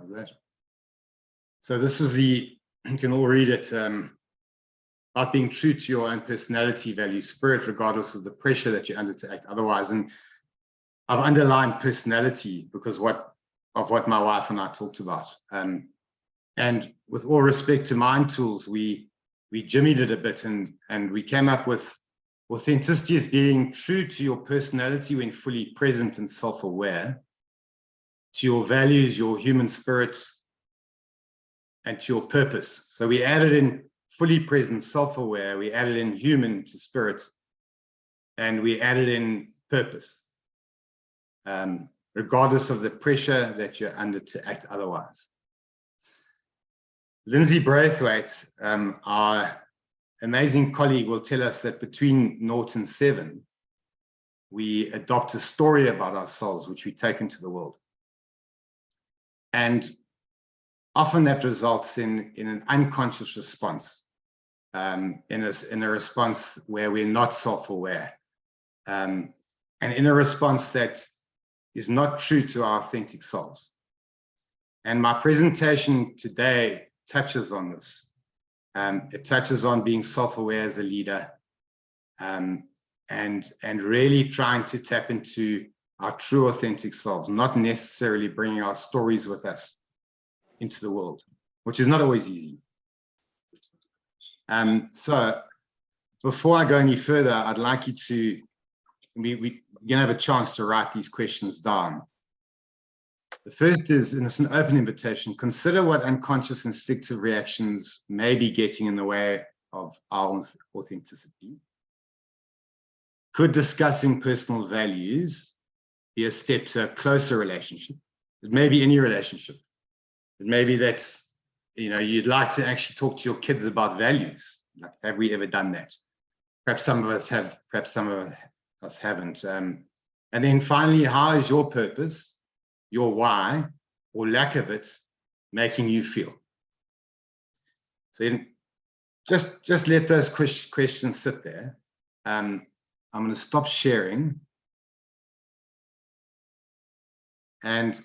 How's that? So this was you can all read it, about being true to your own personality, value, spirit, regardless of the pressure that you're under to act otherwise. And I've underlined personality because of what my wife and I talked about. And with all respect to Mind Tools, we jimmied it a bit and we came up with authenticity as being true to your personality when fully present and self-aware, to your values, your human spirit, and to your purpose. So we added in fully present, self-aware, we added in human to spirit, and we added in purpose, regardless of the pressure that you're under to act otherwise. Lindsay Braithwaite, our amazing colleague, will tell us that between 0 and 7, we adopt a story about ourselves, which we take into the world. And often that results in an unconscious response, in a response where we're not self-aware, and in a response that is not true to our authentic selves. And my presentation today touches on this. It touches on being self-aware as a leader, and really trying to tap into our true authentic selves, not necessarily bringing our stories with us into the world, which is not always easy. So before I go any further, I'd like you to, we're gonna have a chance to write these questions down. The first is, and it's an open invitation, consider what unconscious instinctive reactions may be getting in the way of our authenticity. Could discussing personal values be a step to a closer relationship? It may be any relationship. It may be that, you'd like to actually talk to your kids about values. Like, have we ever done that? Perhaps some of us have, perhaps some of us haven't. And then finally, how is your purpose, your why, or lack of it, making you feel? So just let those questions sit there. I'm going to stop sharing. And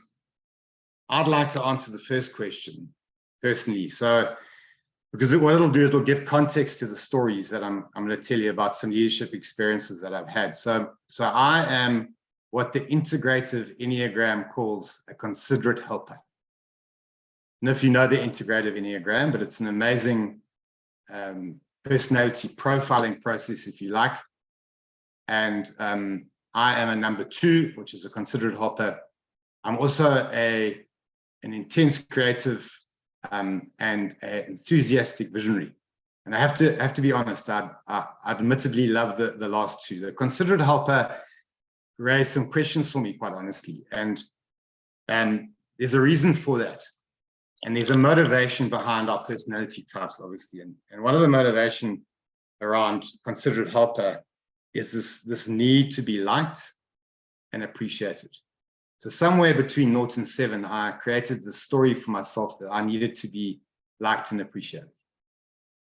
I'd like to answer the first question personally. So, because what it'll do, it'll give context to the stories that I'm going to tell you about some leadership experiences that I've had. So I am what the integrative Enneagram calls a considerate helper. And if you know the integrative Enneagram, but it's an amazing personality profiling process, if you like. And I am a number 2, which is a considerate helper. I'm also an intense creative and an enthusiastic visionary. And I have to be honest, I admittedly love the last 2. The considerate helper raised some questions for me, quite honestly. And there's a reason for that. And there's a motivation behind our personality types, obviously. And one of the motivation around considerate helper is this need to be liked and appreciated. So somewhere between 0 and 7, I created the story for myself that I needed to be liked and appreciated.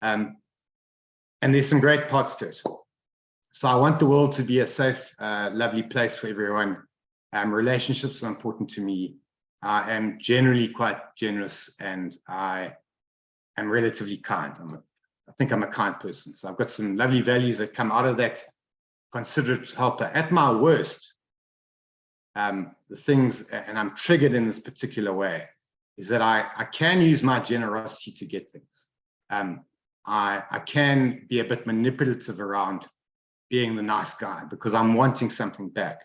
And there's some great parts to it. So I want the world to be a safe, lovely place for everyone. Relationships are important to me. I am generally quite generous, and I am relatively kind. I think I'm a kind person. So I've got some lovely values that come out of that considerate helper. At my worst, the things, and I'm triggered in this particular way, is that I can use my generosity to get things. I can be a bit manipulative around being the nice guy because I'm wanting something back.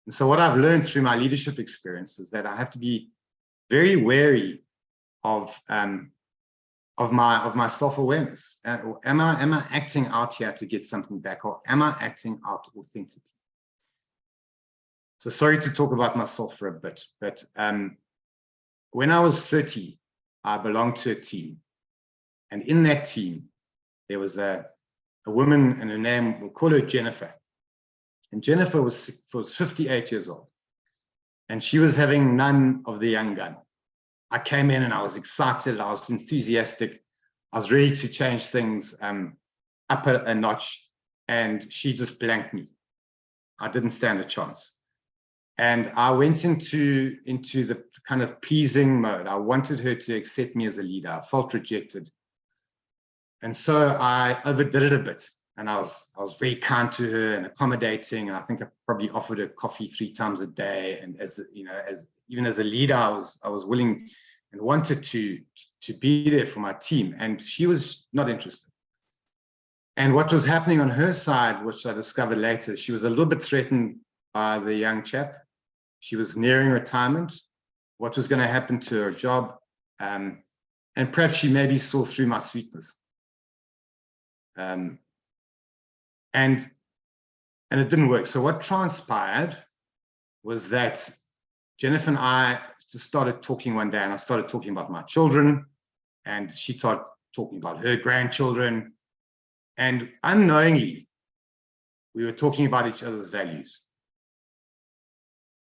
And so what I've learned through my leadership experience is that I have to be very wary of my self-awareness. Am I acting out here to get something back, or am I acting out authentically? So sorry to talk about myself for a bit, but when I was 30, I belonged to a team. And in that team, there was a woman, and her name, we'll call her Jennifer. And Jennifer was 58 years old. And she was having none of the young gun. I came in and I was excited, I was enthusiastic. I was ready to change things up a notch. And she just blanked me. I didn't stand a chance. And I went into the kind of pleasing mode. I wanted her to accept me as a leader. I felt rejected. And so I overdid it a bit. And I was very kind to her and accommodating. And I think I probably offered her coffee 3 times a day. And even as a leader, I was willing and wanted to be there for my team. And she was not interested. And what was happening on her side, which I discovered later, she was a little bit threatened by the young chap. She was nearing retirement. What was going to happen to her job? And perhaps she maybe saw through my sweetness. And it didn't work. So what transpired was that Jennifer and I just started talking one day, and I started talking about my children, and she started talking about her grandchildren. And unknowingly, we were talking about each other's values.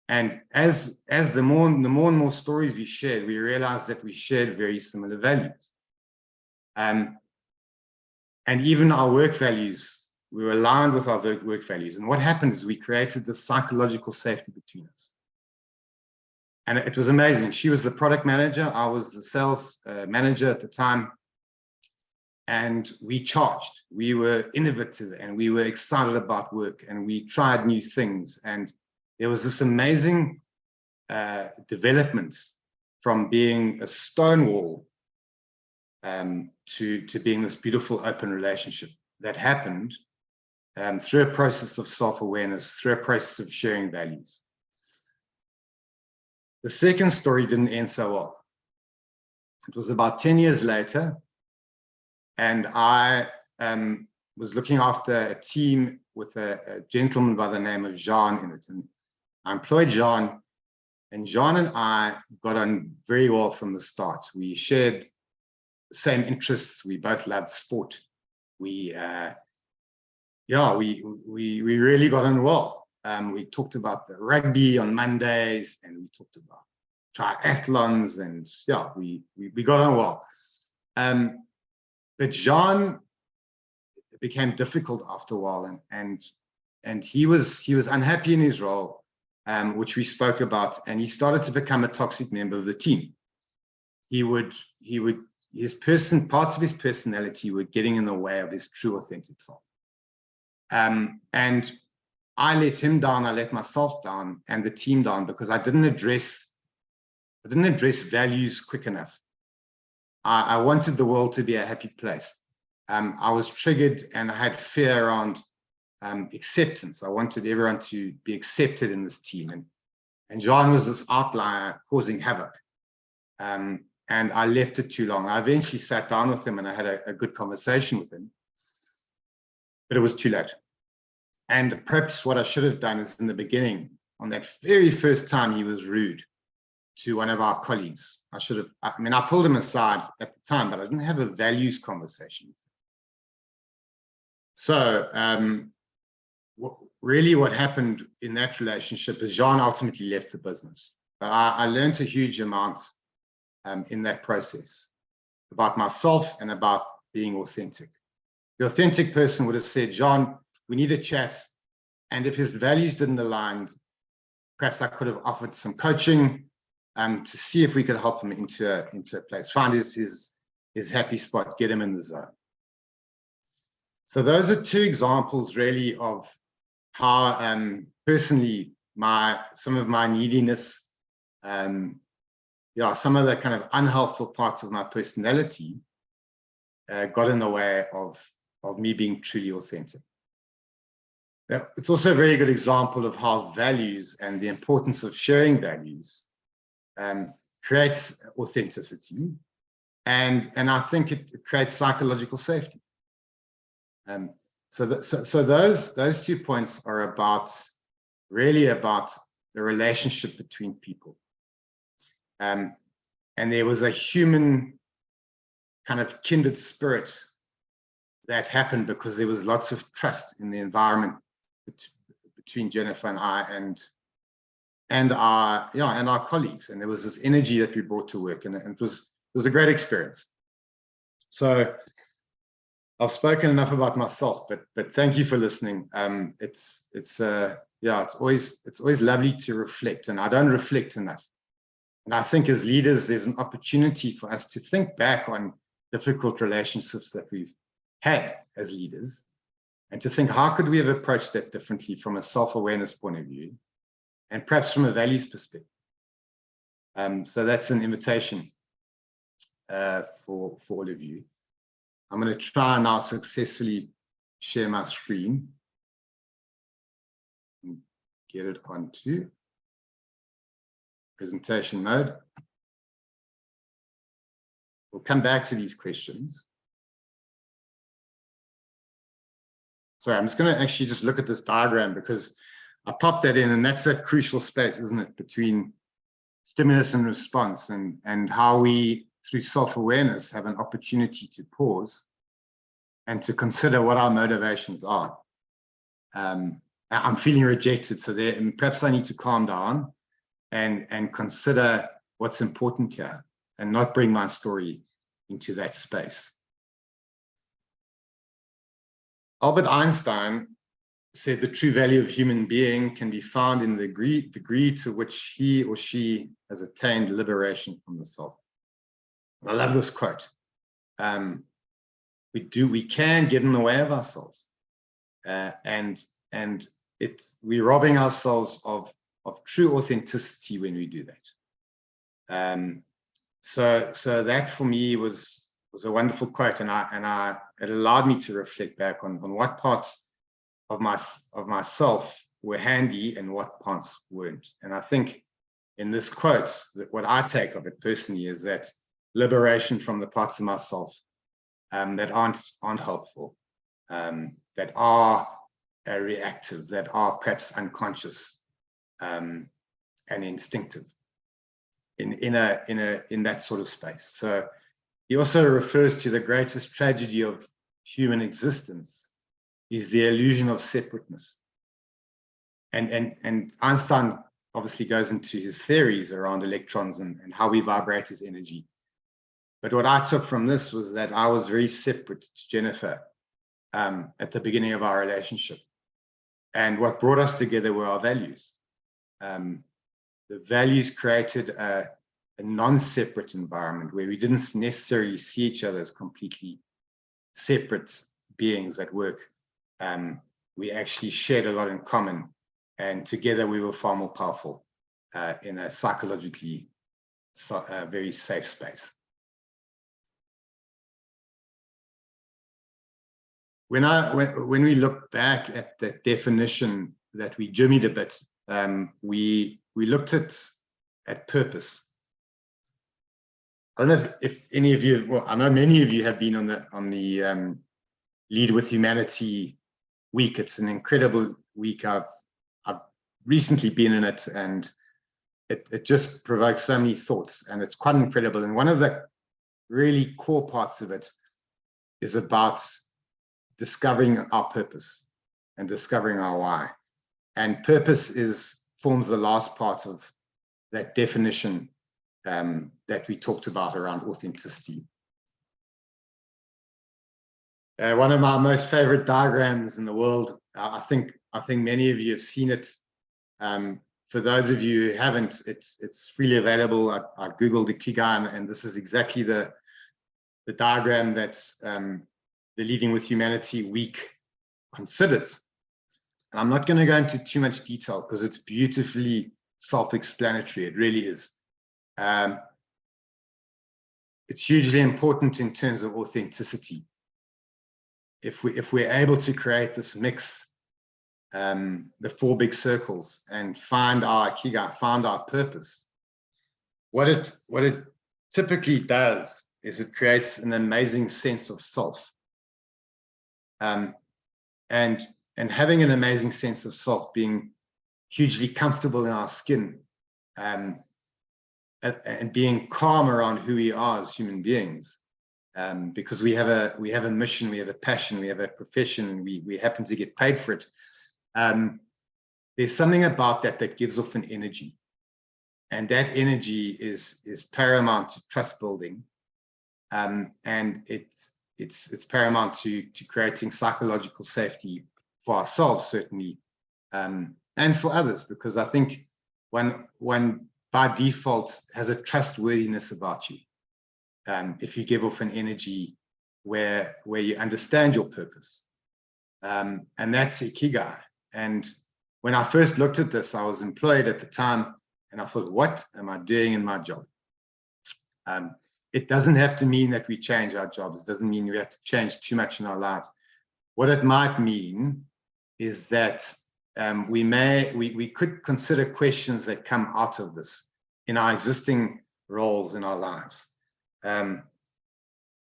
And as the more and more stories we shared, we realized that we shared very similar values. And even our work values, we were aligned with our work values. And what happened is we created this psychological safety between us. And it was amazing. She was the product manager. I was the sales manager at the time. And we charged. We were innovative, and we were excited about work, and we tried new things. And there was this amazing development from being a stonewall to being this beautiful open relationship that happened through a process of self-awareness, through a process of sharing values. The second story didn't end so well. It was about 10 years later, and I was looking after a team with a gentleman by the name of Jean in it. And I employed Jean, and Jean and I got on very well from the start. We shared the same interests. We both loved sport. We really got on well. We talked about the rugby on Mondays, and we talked about triathlons, and we got on well. But Jean became difficult after a while, and he was unhappy in his role, which we spoke about, and he started to become a toxic member of the team. Parts of his personality were getting in the way of his true, authentic self. And I let him down, I let myself down, and the team down, because I didn't address values quick enough. I wanted the world to be a happy place. I was triggered, and I had fear around acceptance. I wanted everyone to be accepted in this team. And John was this outlier causing havoc. And I left it too long. I eventually sat down with him, and I had a good conversation with him. But it was too late. And perhaps what I should have done is, in the beginning, on that very first time he was rude to one of our colleagues, I pulled him aside at the time, but I didn't have a values conversation with him. So what happened in that relationship is Jean ultimately left the business. But I learned a huge amount in that process about myself and about being authentic. The authentic person would have said, Jean, we need a chat. And if his values didn't align, perhaps I could have offered some coaching to see if we could help him into a place, find his happy spot, get him in the zone. So those are 2 examples really of how personally some of my neediness, some of the kind of unhelpful parts of my personality got in the way of me being truly authentic. It's also a very good example of how values and the importance of sharing values creates authenticity, and I think it creates psychological safety. So those 2 points are really about the relationship between people. And there was a human kind of kindred spirit that happened because there was lots of trust in the environment between Jennifer and I and our colleagues. And there was this energy that we brought to work, and it was a great experience. So I've spoken enough about myself, but thank you for listening. It's yeah, it's always lovely to reflect, and I don't reflect enough. And I think as leaders, there's an opportunity for us to think back on difficult relationships that we've had as leaders, and to think, how could we have approached that differently from a self-awareness point of view, and perhaps from a values perspective. So that's an invitation for all of you. I'm going to try now successfully share my screen and get it onto presentation mode. We'll come back to these questions. Sorry, I'm just going to actually just look at this diagram, because I popped that in, and that's that crucial space, isn't it, between stimulus and response, and how we, through self-awareness, have an opportunity to pause and to consider what our motivations are. I'm feeling rejected, so there, and perhaps I need to calm down and consider what's important here, and not bring my story into that space. Albert Einstein said the true value of human being can be found in the degree to which he or she has attained liberation from the self. I love this quote. We can get in the way of ourselves, and we're robbing ourselves of true authenticity when we do that. So that for me was a wonderful quote, and it allowed me to reflect back on what parts of myself were handy and what parts weren't. And I think in this quote, that what I take of it personally is that liberation from the parts of myself that aren't helpful, that are reactive, that are perhaps unconscious and instinctive in that sort of space. So he also refers to the greatest tragedy of human existence is the illusion of separateness. And Einstein obviously goes into his theories around electrons and how we vibrate as energy. But what I took from this was that I was very separate to Jennifer at the beginning of our relationship. And what brought us together were our values. The values created a non-separate environment where we didn't necessarily see each other as completely separate beings at work. We actually shared a lot in common, and together we were far more powerful in a psychologically very safe space. When we look back at the definition that we jimmied a bit, we looked at purpose. I don't know if any of you, well, I know many of you have been on the Lead with Humanity week. It's an incredible week. I've recently been in it, and it just provokes so many thoughts, and it's quite incredible. And one of the really core parts of it is about discovering our purpose and discovering our why. And purpose forms the last part of that definition that we talked about around authenticity. One of my most favorite diagrams in the world, I think many of you have seen it. For those of you who haven't, it's freely available. I Googled Ikigai, and this is exactly the diagram that's the Leading with Humanity week considers. And I'm not going to go into too much detail because it's beautifully self-explanatory. It really is. It's hugely important in terms of authenticity. If we're able to create this mix, the four big circles, and find our Ikigai, find our purpose, what it typically does is it creates an amazing sense of self. And having an amazing sense of self, being hugely comfortable in our skin, and being calm around who we are as human beings, because we have a mission, we have a passion, we have a profession, and we happen to get paid for it. There's something about that gives off an energy, and that energy is paramount to trust building, and it's paramount to creating psychological safety for ourselves, certainly, and for others, because I think one by default has a trustworthiness about you. If you give off an energy where you understand your purpose, and that's Ikigai. And when I first looked at this, I was employed at the time, and I thought, what am I doing in my job? It doesn't have to mean that we change our jobs. It doesn't mean we have to change too much in our lives. What it might mean is that we could consider questions that come out of this in our existing roles in our lives.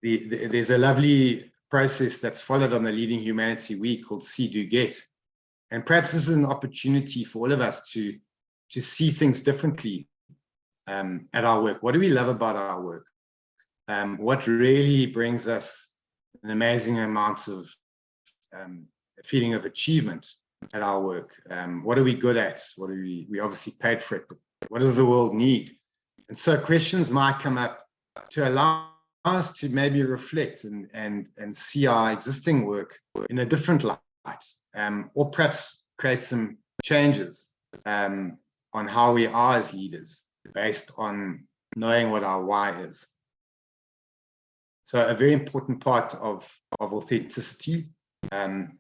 There's a lovely process that's followed on the Leading Humanity Week called See, Do, Get. And perhaps this is an opportunity for all of us to see things differently at our work. What do we love about our work? What really brings us an amazing amount of feeling of achievement at our work? What are we good at? What are we obviously paid for it, but what does the world need? And so questions might come up to allow us to maybe reflect and see our existing work in a different light, or perhaps create some changes on how we are as leaders based on knowing what our why is. So a very important part of authenticity, and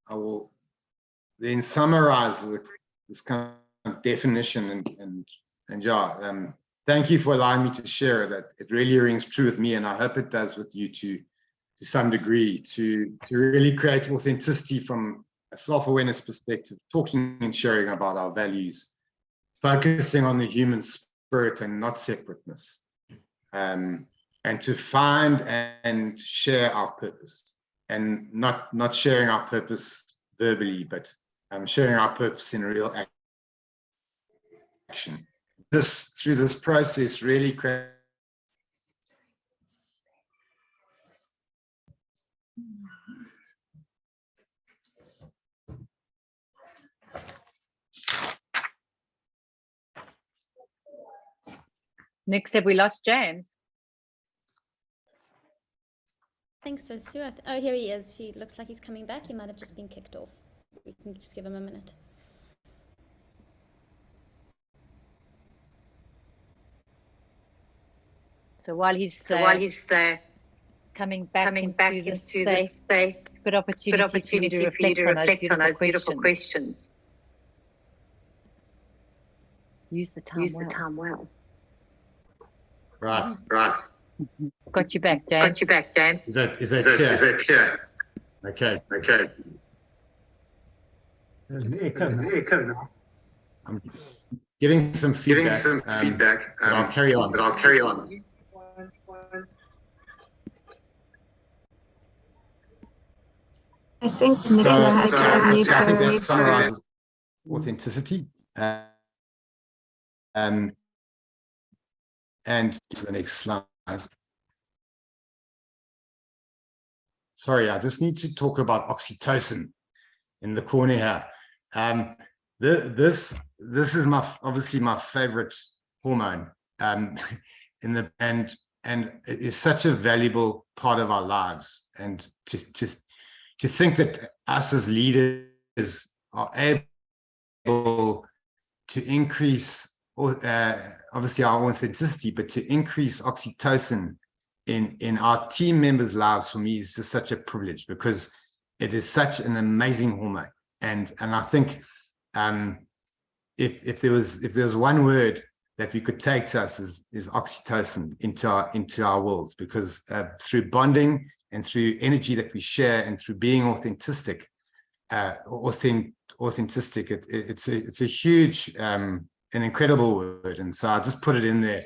I will then summarize this kind of definition and yeah, thank you for allowing me to share it. It really rings true with me, and I hope it does with you to some degree, to really create authenticity from a self-awareness perspective, talking and sharing about our values, focusing on the human spirit and not separateness, and to find and share our purpose, and not sharing our purpose verbally, but sharing our purpose in real action. Through this process really creates Next, have we lost James? I think so, Sue. Oh, here he is. He looks like he's coming back. He might have just been kicked off. We can just give him a minute. So while he's coming back into the space, good opportunity for you to reflect on those beautiful questions. Use the time well. right. Got you back, James. Is that clear? Okay. I'm getting some feedback. But I'll carry on. I think Nicola has to unmute I think her. that summarizes authenticity. And to the next slide. Sorry, I just need to talk about oxytocin in the corner here. This is obviously my favorite hormone, and it is such a valuable part of our lives. And to think that us as leaders are able to increase obviously our authenticity, but to increase oxytocin in our team members' lives, for me, is just such a privilege, because it is such an amazing hormone. And I think if there was one word that we could take to us is oxytocin into our worlds, because through bonding and through energy that we share and through being authentic, it's a huge an incredible word. And so I just put it in there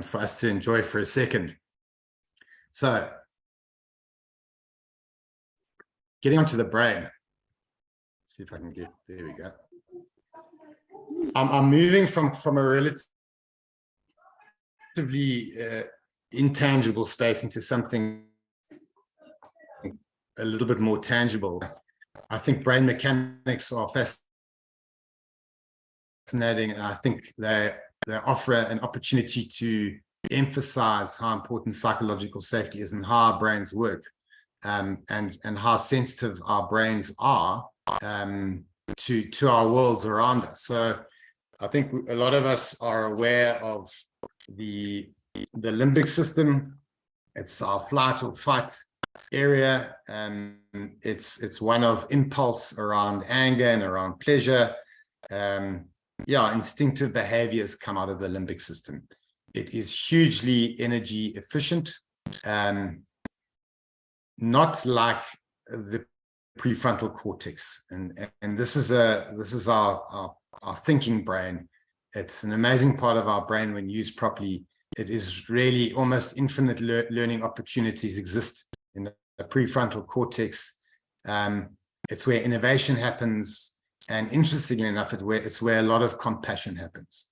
for us to enjoy for a second. So getting onto the brain. See if I can get, there we go. I'm moving from a relatively intangible space into something a little bit more tangible. I think brain mechanics are fascinating, and I think they offer an opportunity to emphasize how important psychological safety is and how our brains work, and how sensitive our brains are to our worlds around us. So I think a lot of us are aware of the limbic system. It's our flight or fight area. It's one of impulse around anger and around pleasure. Instinctive behaviors come out of the limbic system. It is hugely energy efficient, not like the prefrontal cortex. And this is our thinking brain. It's an amazing part of our brain when used properly. It is really almost infinite learning opportunities exist in the prefrontal cortex. It's where innovation happens. And interestingly enough, it's where a lot of compassion happens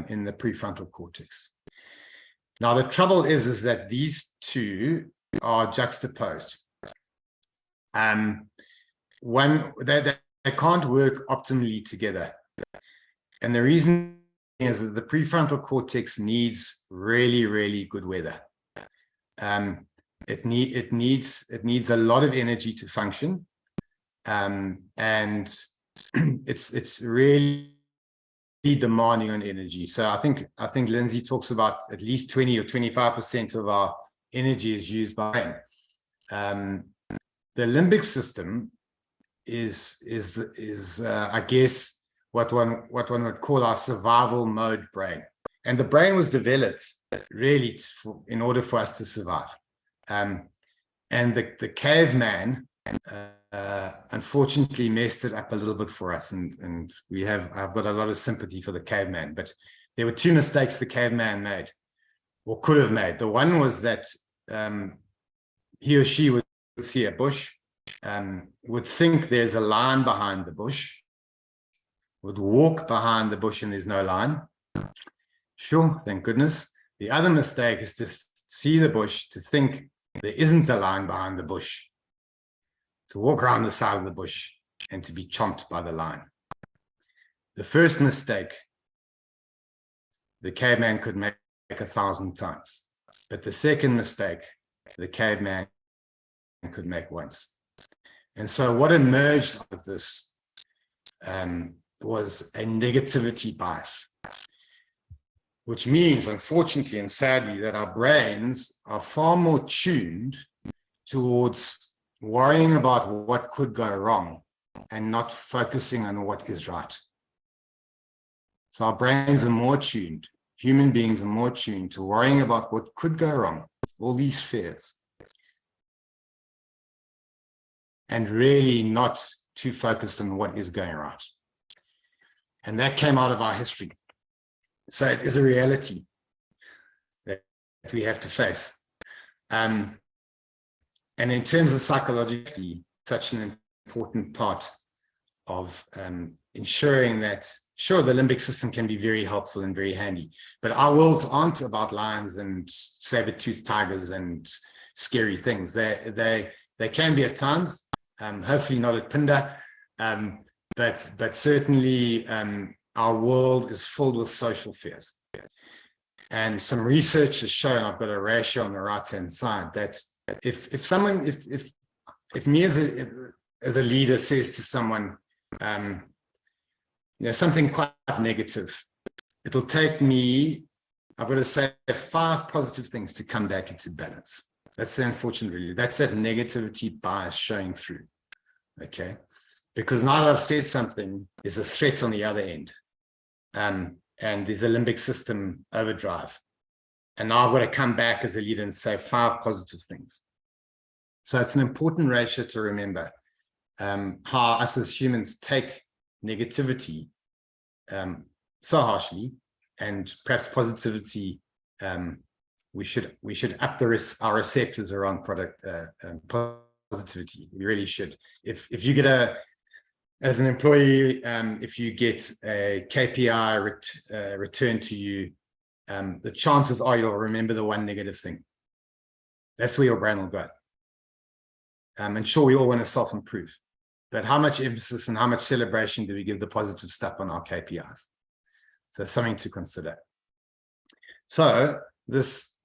in the prefrontal cortex. Now, the trouble is that these two are juxtaposed. They can't work optimally together. And the reason is that the prefrontal cortex needs really, really good weather. It needs a lot of energy to function. And it's really demanding on energy. So I think Lindsay talks about at least 20 or 25% of our energy is used by brain. The limbic system is I guess what one would call our survival mode brain. And the brain was developed really in order for us to survive. And the caveman unfortunately messed it up a little bit for us, and I've got a lot of sympathy for the caveman. But there were two mistakes the caveman made, or could have made. The one was that he or she would see a bush, would think there's a line behind the bush, would walk behind the bush and there's no line. Sure, thank goodness. The other mistake is to see the bush, to think there isn't a line behind the bush, to walk around the side of the bush and to be chomped by the lion. The first mistake, the caveman could make 1,000 times. But the second mistake, the caveman could make once. And so what emerged out of this was a negativity bias, which means, unfortunately and sadly, that our brains are far more tuned towards worrying about what could go wrong and not focusing on what is right. So our brains are more tuned, human beings are more tuned to worrying about what could go wrong, all these fears, and really not too focused on what is going right. And that came out of our history. So it is a reality that we have to face. And in terms of psychologically, such an important part of ensuring that, sure, the limbic system can be very helpful and very handy, but our worlds aren't about lions and saber-toothed tigers and scary things. They can be at times, hopefully not at Phinda, but certainly our world is filled with social fears. And some research has shown, I've got a ratio on the right-hand side, that if me as a leader says to someone, something quite negative, it'll take me, I've got to say 5 positive things to come back into balance. That's the unfortunate reality. That's that negativity bias showing through. Okay, because now that I've said something, there's a threat on the other end, and there's a limbic system overdrive, and now I've got to come back as a leader and say 5 positive things. So it's an important ratio to remember, how us as humans take negativity so harshly, and perhaps positivity. We should up our receptors around positivity. We really should. If you get as an employee, if you get a KPI returned to you, the chances are you'll remember the one negative thing. That's where your brain will go. And sure, we all want to self-improve, but how much emphasis and how much celebration do we give the positive stuff on our KPIs? So something to consider. So this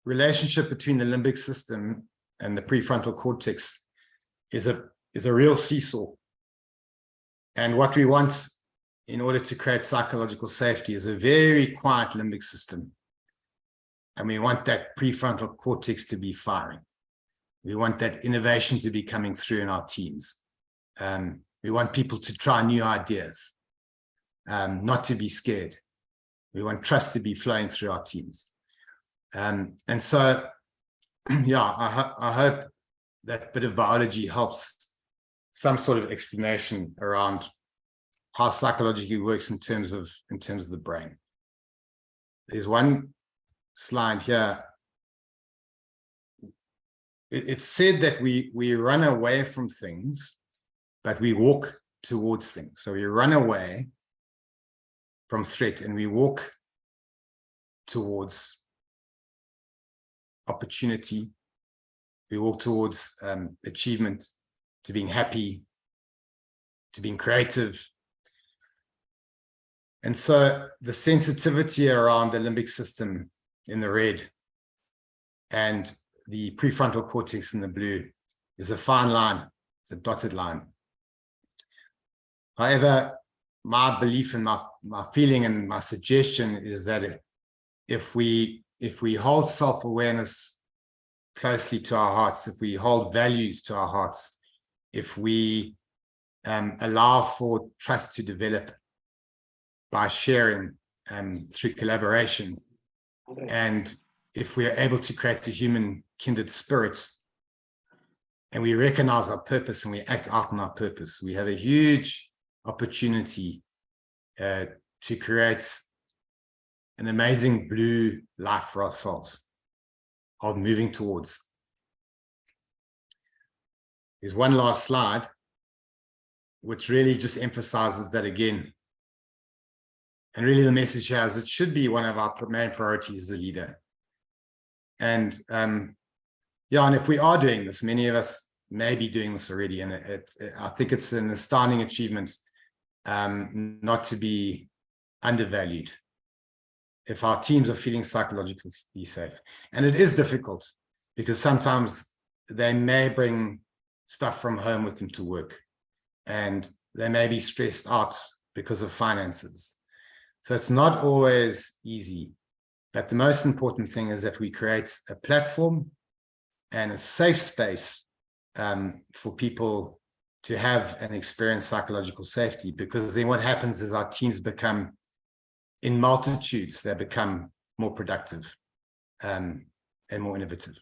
relationship between the limbic system and the prefrontal cortex is is a real seesaw. And what we want in order to create psychological safety is a very quiet limbic system. And we want that prefrontal cortex to be firing. We want that innovation to be coming through in our teams. We want people to try new ideas, not to be scared. We want trust to be flowing through our teams. And so, yeah, I hope that bit of biology helps some sort of explanation around how psychologically works in terms of the brain. There's one slide here. It's said that we run away from things, but we walk towards things. So we run away from threat and we walk towards opportunity. We walk towards achievement, to being happy, to being creative. And so the sensitivity around the limbic system in the red and the prefrontal cortex in the blue is a fine line, it's a dotted line. However, my belief and my feeling and my suggestion is that if we hold self-awareness closely to our hearts, if we hold values to our hearts, if we allow for trust to develop by sharing through collaboration, and if we are able to create a human kindred spirit and we recognize our purpose and we act out on our purpose, we have a huge opportunity to create an amazing blue life for ourselves of moving towards. There's one last slide, which really just emphasizes that again. And really the message here is it should be one of our main priorities as a leader. And yeah, and if we are doing this, many of us may be doing this already, and I think it's an astounding achievement not to be undervalued if our teams are feeling psychologically safe. And it is difficult because sometimes they may bring stuff from home with them to work, and they may be stressed out because of finances. So it's not always easy, but the most important thing is that we create a platform and a safe space for people to have and experience psychological safety, because then what happens is our teams become, in multitudes, they become more productive and more innovative.